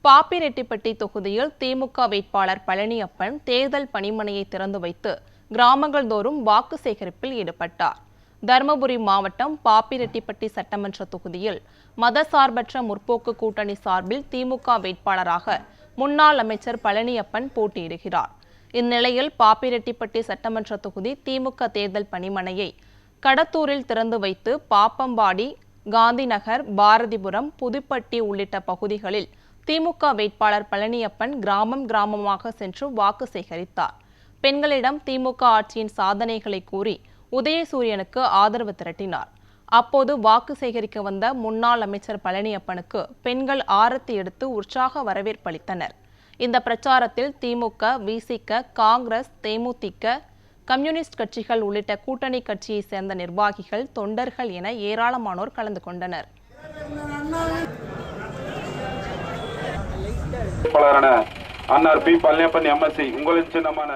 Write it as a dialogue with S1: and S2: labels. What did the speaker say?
S1: பாப்பிரெட்டிப்பட்டி தொகுதியில் திமுக வேட்பாளர் பழனியப்பன் தேர்தல் பணிமனையை திறந்து வைத்து கிராமங்கள் தோறும் வாக்கு சேகரிப்பில் ஈடுபட்டார். தருமபுரி மாவட்டம் பாப்பிரெட்டிப்பட்டி சட்டமன்ற தொகுதியில் மதசார்பற்ற முற்போக்கு கூட்டணி சார்பில் திமுக வேட்பாளராக முன்னாள் அமைச்சர் பழனியப்பன் போட்டியிடுகிறார். இந்நிலையில் பாப்பிரெட்டிப்பட்டி சட்டமன்ற தொகுதி திமுக தேர்தல் பணிமனையை கடத்தூரில் திறந்து வைத்து பாப்பம்பாடி, காந்திநகர், பாரதிபுரம், புதுப்பட்டி உள்ளிட்ட பகுதிகளில் திமுக வேட்பாளர் பழனியப்பன் கிராமம் கிராமமாக சென்று வாக்கு சேகரித்தார். பெண்களிடம் திமுக ஆட்சியின் சாதனைகளை கூறி உதயசூரியனுக்கு ஆதரவு திரட்டினார். அப்போது வாக்கு சேகரிக்க வந்த முன்னாள் அமைச்சர் பழனியப்பனுக்கு பெண்கள் ஆரத்தி எடுத்து உற்சாக வரவேற்பு அளித்தனர். இந்த பிரச்சாரத்தில் திமுக, விசிக, காங்கிரஸ், தேமுதிக, கம்யூனிஸ்ட் கட்சிகள் உள்ளிட்ட கூட்டணி கட்சியை சேர்ந்த நிர்வாகிகள், தொண்டர்கள் என ஏராளமானோர் கலந்து கொண்டனர்.
S2: அன்னார் பி. பழனியப்பன் எம்எஸ்சி உங்களின் சின்னமான